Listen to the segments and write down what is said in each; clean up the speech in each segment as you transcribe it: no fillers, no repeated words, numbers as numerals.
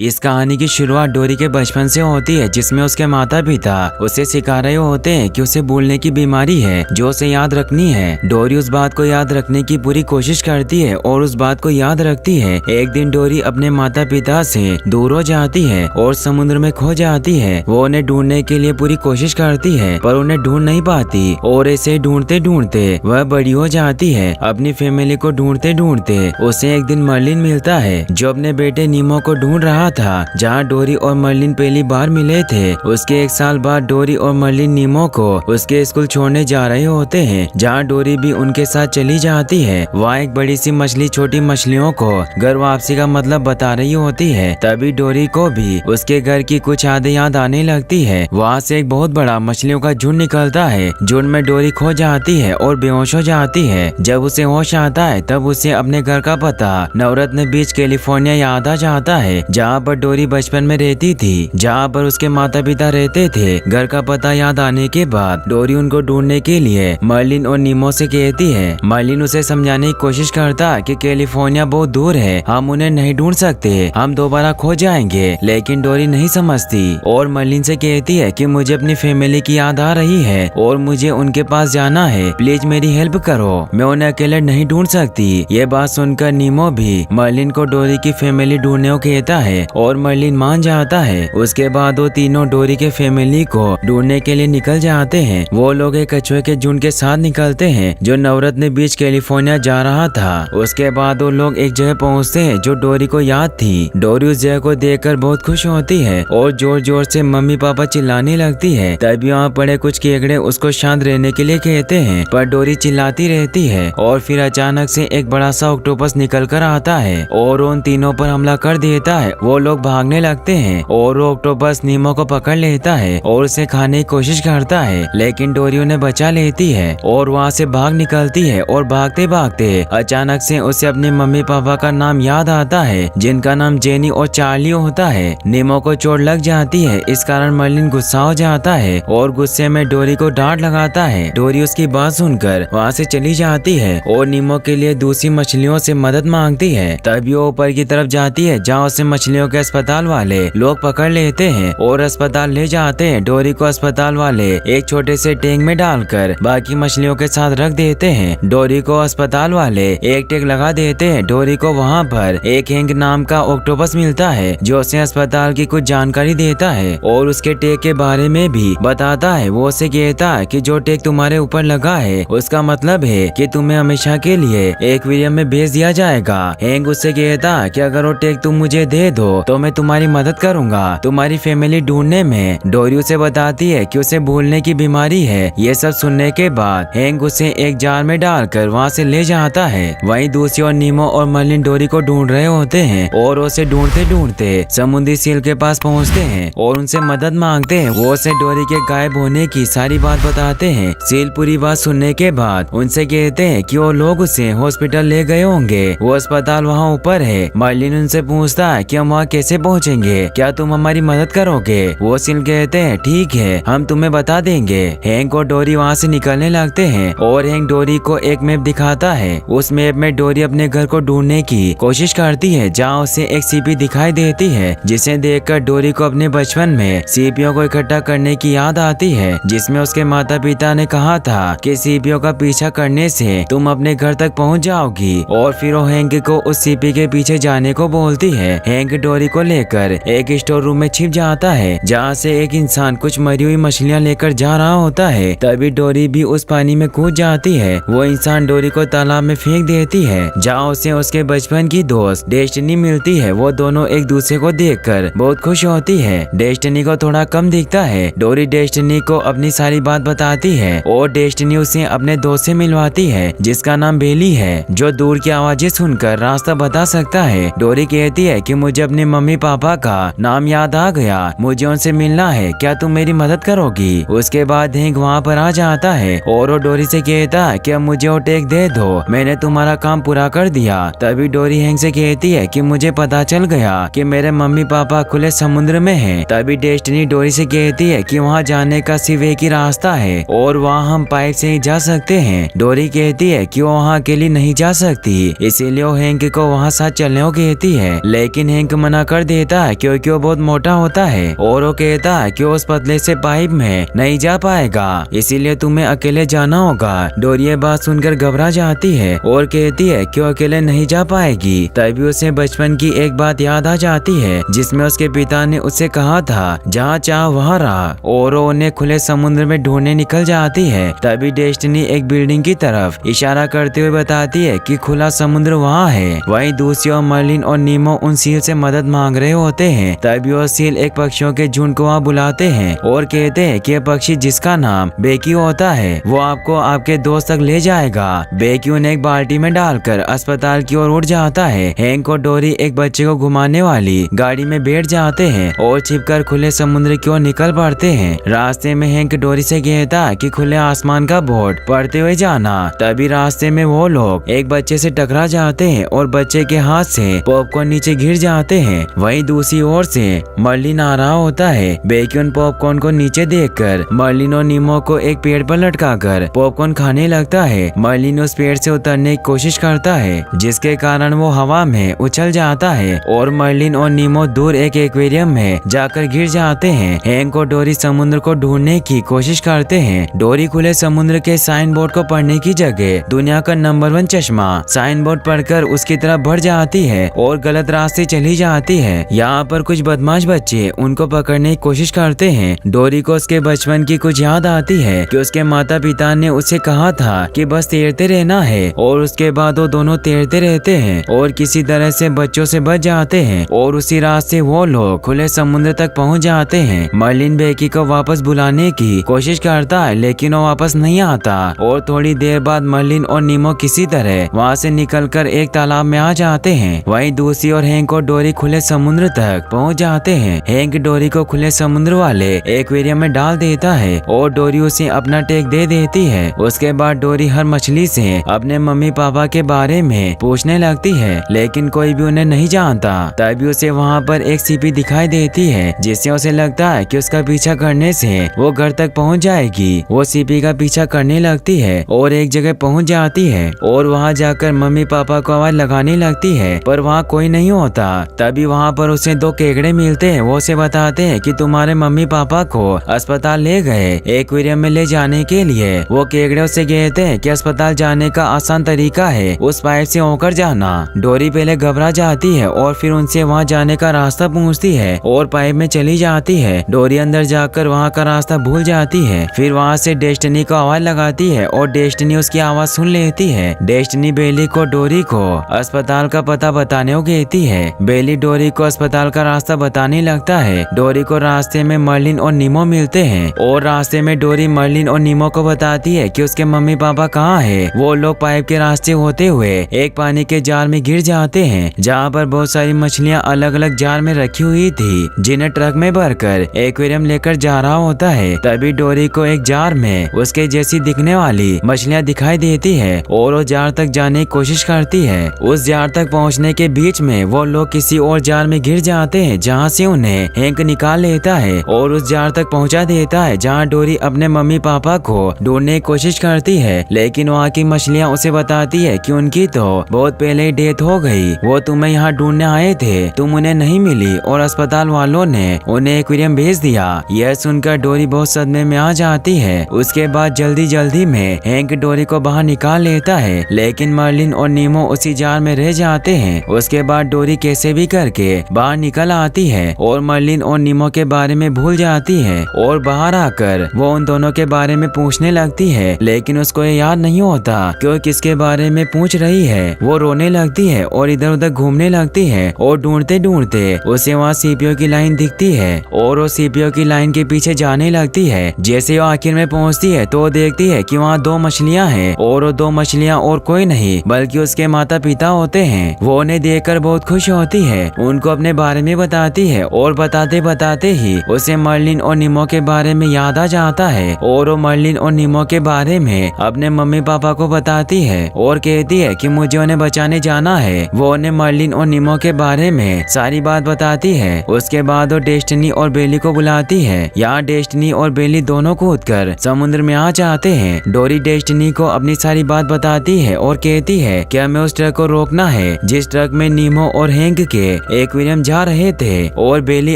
इस कहानी की शुरुआत डोरी के बचपन से होती है, जिसमें उसके माता पिता उसे सिखा रहे होते हैं कि उसे भूलने की बीमारी है जो उसे याद रखनी है। डोरी उस बात को याद रखने की पूरी कोशिश करती है और उस बात को याद रखती है। एक दिन डोरी अपने माता पिता से दूर हो जाती है और समुद्र में खो जाती है। वो उन्हें ढूंढने के लिए पूरी कोशिश करती है पर उन्हें ढूंढ नहीं पाती और ऐसे ढूंढते ढूंढते वह बड़ी हो जाती है। अपनी फैमिली को ढूंढते ढूंढते उसे एक दिन मर्लिन मिलता है जो अपने बेटे नीमो को ढूंढ रहा था। जहाँ डोरी और मर्लिन पहली बार मिले थे उसके 1 साल बाद डोरी और मर्लिन नीमो को उसके स्कूल छोड़ने जा रहे होते हैं, जहाँ डोरी भी उनके साथ चली जाती है। वहाँ एक बड़ी सी मछली छोटी मछलियों को घर वापसी का मतलब बता रही होती है। तभी डोरी को भी उसके घर की कुछ यादें याद आने लगती है। वहाँ से एक बहुत बड़ा मछलियों का झुंड निकलता है। झुंड में डोरी खो जाती है और बेहोश हो जाती है। जब उसे होश आता है तब उसे अपने घर का पता नवरत्न बीच कैलिफोर्निया याद आ जाता है, जहाँ पर डोरी बचपन में रहती थी, जहाँ पर उसके माता पिता रहते थे। घर का पता याद आने के बाद डोरी उनको ढूंढने के लिए मर्लिन और नीमो से कहती है। मर्लिन उसे समझाने की कोशिश करता कि कैलिफोर्निया बहुत दूर है, हम उन्हें नहीं ढूंढ सकते, हम दोबारा खो जाएंगे। लेकिन डोरी नहीं समझती और मर्लिन से कहती है कि मुझे अपनी फैमिली की याद आ रही है और मुझे उनके पास जाना है, प्लीज मेरी हेल्प करो, मैं उन्हें अकेले नहीं ढूंढ सकती। ये बात सुनकर नीमो भी मर्लिन को डोरी की फैमिली ढूंढने को कहता है और मर्लिन मान जाता है। उसके बाद वो तीनों डोरी के फैमिली को ढूंढने के लिए निकल जाते हैं। वो लोग एक कछुए के झुंड के साथ निकलते हैं जो नवरत्न बीच कैलिफोर्निया जा रहा था। उसके बाद वो लोग एक जगह पहुंचते हैं जो डोरी को याद थी। डोरी उस जगह को देखकर बहुत खुश होती है और जोर जोर से मम्मी पापा चिल्लाने लगती है। तभी वहाँ पड़े कुछ केकड़े उसको शांत रहने के लिए कहते हैं, पर डोरी चिल्लाती रहती है और फिर अचानक से एक बड़ा सा ऑक्टोपस निकल कर आता है और उन तीनों पर हमला कर देता है। वो लोग भागने लगते हैं और वो ऑक्टोपस नीमो को पकड़ लेता है और उसे खाने की कोशिश करता है, लेकिन डोरी उन्हें बचा लेती है और वहाँ से भाग निकलती है। और भागते भागते अचानक से उसे अपने मम्मी पापा का नाम याद आता है, जिनका नाम जेनी और चार्ली होता है। नीमो को चोट लग जाती है, इस कारण मर्लिन गुस्सा हो जाता है और गुस्से में डोरी को डांट लगाता है। डोरी उसकी बात सुनकर वहाँ से चली जाती है और नीमो के लिए दूसरी मछलियों से मदद मांगती है। तभी वो ऊपर की तरफ जाती है जहाँ उसे मछलियों के अस्पताल वाले लोग पकड़ लेते हैं और अस्पताल ले जाते हैं। डोरी को अस्पताल वाले एक छोटे से टैंक में डालकर बाकी मछलियों के साथ रख देते हैं। डोरी को अस्पताल वाले एक टैग लगा देते हैं। डोरी को वहाँ पर एक हैंक नाम का ऑक्टोपस मिलता है जो उसे अस्पताल की कुछ जानकारी देता है और उसके टैग के बारे में भी बताता है। वो उसे कहता है कि जो टैग तुम्हारे ऊपर लगा है उसका मतलब है कि तुम्हें हमेशा के लिए एक्वेरियम में भेज दिया जाएगा। हैंक उससे कहता है कि अगर वो टैग तुम मुझे दे दो तो मैं तुम्हारी मदद करूंगा तुम्हारी फैमिली ढूंढने में। डोरी उसे बताती है कि उसे भूलने की बीमारी है। ये सब सुनने के बाद हैंक उसे एक जार में डालकर वहाँ से ले जाता है। वहीं दूसरी ओर नीमो और मर्लिन डोरी को ढूंढ रहे होते हैं और उसे ढूंढते ढूंढते समुद्री सील के पास पहुँचते हैं और उनसे मदद मांगते हैं। वो उसे डोरी के गायब होने की सारी बात बताते हैं। सील पूरी बात सुनने के बाद उनसे कहते हैं कि वो लोग उसे हॉस्पिटल ले गए होंगे, वो अस्पताल वहाँ ऊपर है। मर्लिन उनसे पूछता है कि हम वहाँ कैसे पहुँचेंगे, क्या तुम हमारी मदद करोगे। वो सील कहते हैं ठीक है, हम तुम्हें बता देंगे। हैंक और डोरी वहाँ से निकलने लगते हैं और हैंक डोरी को एक मैप दिखाता है। उस मैप में डोरी अपने घर को ढूंढने की कोशिश करती है, जहाँ उसे एक सीपी दिखाई देती है, जिसे देखकर डोरी को अपने बचपन में सीपियों को इकट्ठा करने की याद आती है, जिसमें उसके माता पिता ने कहा था कि सीपियों का पीछा करने से तुम अपने घर तक पहुँच जाओगी। और फिर वो हैंक को उस सीपी के पीछे जाने को बोलती है। हैंक डोरी को लेकर एक स्टोर रूम में छिप जाता है, जहाँ से एक इंसान कुछ मरी हुई मछलियाँ लेकर जा रहा होता है। तभी डोरी भी उस पानी में कूद जाती है। वो इंसान डोरी को तालाब में फेंक देती है, जहाँ उसे उसके बचपन की दोस्त डेस्टिनी मिलती है। वो दोनों एक दूसरे को देखकर बहुत खुश होती है। डेस्टिनी को थोड़ा कम दिखता है। डोरी डेस्टिनी को अपनी सारी बात बताती है और डेस्टिनी उसे अपने दोस्त से मिलवाती है, जिसका नाम बेली है, जो दूर की आवाजें सुनकर रास्ता बता सकता है। डोरी कहती है कि मुझे अपने मम्मी पापा का नाम याद आ गया, मुझे उनसे मिलना है, क्या तुम मेरी मदद करोगी। उसके बाद हैंक वहाँ पर आ जाता है और वो डोरी से कहता है कि अब मुझे वो टैग दे दो, मैंने तुम्हारा काम पूरा कर दिया। तभी डोरी हैंक से कहती है कि मुझे पता चल गया कि मेरे मम्मी पापा खुले समुद्र में हैं। तभी डेस्टिनी डोरी से कहती है कि वहाँ जाने का सिर्फ एक ही रास्ता है और वहाँ हम पाइप से ही जा सकते हैं। डोरी कहती है कि वो वहाँ अकेली नहीं जा सकती, इसीलिए वो हैंक को वहाँ साथ चलने को कहती है, लेकिन हैंक मना मना कर देता है क्योंकि वो बहुत मोटा होता है और वो कहता है कि वो उस पतले से पाइप में नहीं जा पाएगा, इसीलिए तुम्हें अकेले जाना होगा। डोरी ये बात सुनकर घबरा जाती है और कहती है कि वो अकेले नहीं जा पाएगी। तभी उसे बचपन की एक बात याद आ जाती है जिसमें उसके पिता ने उससे कहा था जहाँ चाह वहाँ रहा, और वो उन्हें खुले समुद्र में ढूंढने निकल जाती है। तभी डेस्टिनी एक बिल्डिंग की तरफ इशारा करते हुए बताती है कि खुला समुद्र वहाँ है। वहीं दूसरी ओर मर्लिन और नीमो उन सील से मदद मांग रहे होते हैं। तभी वो सील एक पक्षियों के झुंड को वहाँ बुलाते हैं और कहते हैं कि पक्षी जिसका नाम बेकी होता है वो आपको आपके दोस्त तक ले जाएगा। बेकी उन्हें एक बाल्टी में डालकर अस्पताल की ओर उड़ जाता है। हैंक और डोरी एक बच्चे को घुमाने वाली गाड़ी में बैठ जाते हैं और छिपकर खुले समुद्र की ओर निकल पड़ते हैं। रास्ते में हैंक डोरी से कहता है कि खुले आसमान का बोर्ड पढ़ते हुए जाना। तभी रास्ते में वो लोग एक बच्चे से टकरा जाते हैं और बच्चे के हाथ से पॉपकॉर्न नीचे गिर जाते हैं। वहीं दूसरी ओर से मर्लिन आ रहा होता है। बेकी उन पॉपकॉर्न को नीचे देखकर मर्लिन और नीमो को एक पेड़ पर लटकाकर पॉपकॉर्न खाने लगता है। मर्लिन उस पेड़ से उतरने की कोशिश करता है जिसके कारण वो हवा में उछल जाता है और मर्लिन और नीमो दूर एक एक्वेरियम में जाकर गिर जाते हैं। हैंक और डोरी समुद्र को ढूंढने की कोशिश करते हैं। डोरी खुले समुद्र के साइन बोर्ड को पढ़ने की जगह दुनिया का नंबर 1 चश्मा साइन बोर्ड पढ़कर उसकी तरफ बढ़ जाती है और गलत रास्ते चली जाती है। यहाँ पर कुछ बदमाश बच्चे उनको पकड़ने की कोशिश करते हैं। डोरी को उसके बचपन की कुछ याद आती है कि उसके माता पिता ने उसे कहा था कि बस तैरते रहना है, और उसके बाद वो दोनों तैरते रहते हैं और किसी तरह से बच्चों से बच जाते हैं और उसी रास्ते वो लोग खुले समुद्र तक पहुँच जाते हैं। मर्लिन बेकी को वापस बुलाने की कोशिश करता है लेकिन वो वापस नहीं आता और थोड़ी देर बाद मर्लिन और नीमो किसी तरह वहाँ से निकलकर एक तालाब में आ जाते हैं। वहीं दूसरी ओर हैंक और डोरी खुले समुद्र तक पहुँच जाते हैं। हैंक डोरी को खुले समुद्र वाले एक्वेरियम में डाल देता है और डोरी उसे अपना टेक दे देती है। उसके बाद डोरी हर मछली से अपने मम्मी पापा के बारे में पूछने लगती है लेकिन कोई भी उन्हें नहीं जानता। तभी उसे वहाँ पर एक सीपी दिखाई देती है जिससे उसे लगता है कि उसका पीछा करने से वो घर तक पहुँच जाएगी। वो सीपी का पीछा करने लगती है और एक जगह पहुँच जाती है और वहाँ जाकर मम्मी पापा को आवाज लगाने लगती है पर वहाँ कोई नहीं होता। तभी वहाँ पर उसे 2 केकड़े मिलते हैं। वो उसे बताते हैं कि तुम्हारे मम्मी पापा को अस्पताल ले गए एक्वेरियम में ले जाने के लिए। वो केकड़े उसे कहते हैं कि अस्पताल जाने का आसान तरीका है उस पाइप से होकर जाना। डोरी पहले घबरा जाती है और फिर उनसे वहाँ जाने का रास्ता पूछती है और पाइप में चली जाती है। डोरी अंदर जाकर वहाँ का रास्ता भूल जाती है। फिर वहाँ से डेस्टिनी को आवाज लगाती है और डेस्टिनी उसकी आवाज सुन लेती है। डेस्टिनी बेली को डोरी को अस्पताल का पता बताने को कहती है। बेली डोरी को अस्पताल का रास्ता बताने लगता है। डोरी को रास्ते में मर्लिन और नीमो मिलते हैं और रास्ते में डोरी मर्लिन और नीमो को बताती है कि उसके मम्मी पापा कहाँ है। वो लोग पाइप के रास्ते होते हुए एक पानी के जार में गिर जाते हैं जहाँ पर बहुत सारी मछलियाँ अलग अलग जार में रखी हुई थी जिन्हें ट्रक में भरकर एक्वेरियम लेकर जा रहा होता है। तभी डोरी को एक जार में उसके जैसी दिखने वाली मछलियाँ दिखाई देती है और वो जार तक जाने की कोशिश करती है। उस जार तक पहुँचने के बीच में वो लोग किसी और जार में गिर जाते हैं जहाँ से उन्हें हैंक निकाल लेता है और उस जार तक पहुँचा देता है जहाँ डोरी अपने मम्मी पापा को ढूंढने की कोशिश करती है लेकिन वहाँ की मछलियाँ उसे बताती है कि उनकी तो बहुत पहले ही डेथ हो गई। वो तुम्हें यहाँ ढूंढने आए थे, तुम उन्हें नहीं मिली और अस्पताल वालों ने उन्हें एक्वेरियम भेज दिया। यह सुनकर डोरी बहुत सदमे में आ जाती है। उसके बाद जल्दी जल्दी में हैंक डोरी को बाहर निकाल लेता है लेकिन मर्लिन और नीमो उसी जार में रह जाते हैं। उसके बाद डोरी कैसे भी करके बाहर निकल आती है और मर्लिन और नीमो के बारे में भूल जाती है और बाहर आकर वो उन दोनों के बारे में पूछने लगती है लेकिन उसको ये याद नहीं होता कि वो किसके बारे में पूछ रही है। वो रोने लगती है और इधर उधर घूमने लगती है और ढूंढते ढूंढते उसे वहाँ सीपीओ की लाइन दिखती है और वो सीपीओ की लाइन के पीछे जाने लगती है। जैसे वो आखिर में पहुँचती है तो वो देखती है कि वहाँ 2 मछलियाँ हैं और वो 2 मछलियाँ और कोई नहीं बल्कि उसके माता पिता होते हैं। वो उन्हें देखकर बहुत खुश होती है, उनको अपने बारे में बताती है और बताते बताते ही उसे मर्लिन और नीमो के बारे में याद आ जाता है और वो मर्लिन और नीमो के बारे में अपने मम्मी पापा को बताती है और कहती है कि मुझे उन्हें बचाने जाना है। वो उन्हें मर्लिन और नीमो के बारे में सारी बात बताती है। उसके बाद वो डेस्टिनी और बेली को बुलाती है। यहाँ डेस्टिनी और बेली दोनों कूदकर समुद्र में आ जाते हैं। डोरी डेस्टिनी को अपनी सारी बात बताती है और कहती है कि हमें उस ट्रक को रोकना है जिस ट्रक में नीमो और हैंक के एक्वेरियम जा रहे थे और बेली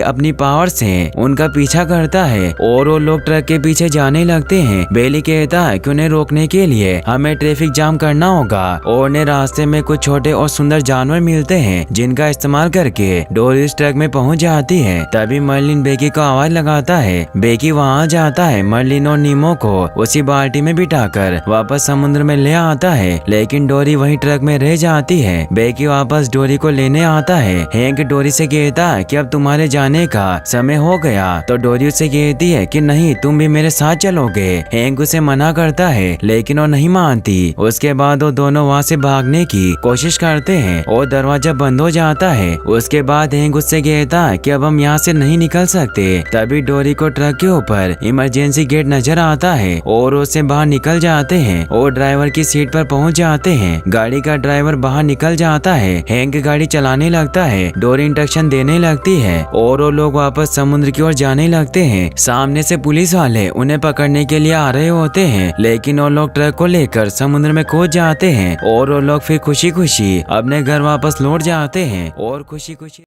अपनी पावर से उनका पीछा करता है और वो लोग ट्रक के पीछे जाने लगते हैं। बेली कहता है कि उन्हें रोकने के लिए हमें ट्रैफिक जाम करना होगा और उन्हें रास्ते में कुछ छोटे और सुंदर जानवर मिलते हैं जिनका इस्तेमाल करके डोरी उस ट्रक में पहुंच जाती है। तभी मर्लिन बेकी को आवाज लगाता है। बेकी वहां जाता है, मर्लिन और नीमो को उसी बाल्टी में बिठाकर वापस समुद्र में ले आता है, लेकिन डोरी वही ट्रक में रह जाती है। बेकी वापस डोरी को लेने आता है। हैंक डोरी से कहता है कि अब तुम्हारे जाने का समय हो गया, तो डोरी उससे कहती है कि नहीं, तुम भी मेरे साथ चलोगे। हैंक उसे मना करता है लेकिन वो नहीं मानती। उसके बाद वो दोनों वहाँ से भागने की कोशिश करते हैं और दरवाजा बंद हो जाता है। उसके बाद हैंक उससे कहता है कि अब हम यहाँ से नहीं निकल सकते। तभी डोरी को ट्रक के ऊपर इमरजेंसी गेट नजर आता है और उससे बाहर निकल जाते हैं और ड्राइवर की सीट पर पहुंच जाते हैं। गाड़ी का ड्राइवर बाहर निकल जाता है। हैंक गाड़ी चलाने लगता है, डोरी इंस्ट्रक्शन देने लगती है और वो लोग वापस समुद्र की ओर जाने लगते हैं। सामने से पुलिस वाले उन्हें पकड़ने के लिए आ रहे होते हैं, लेकिन वो लोग ट्रक को लेकर समुद्र में कूद जाते हैं और वो लोग फिर खुशी खुशी अपने घर वापस लौट जाते हैं और खुशी खुशी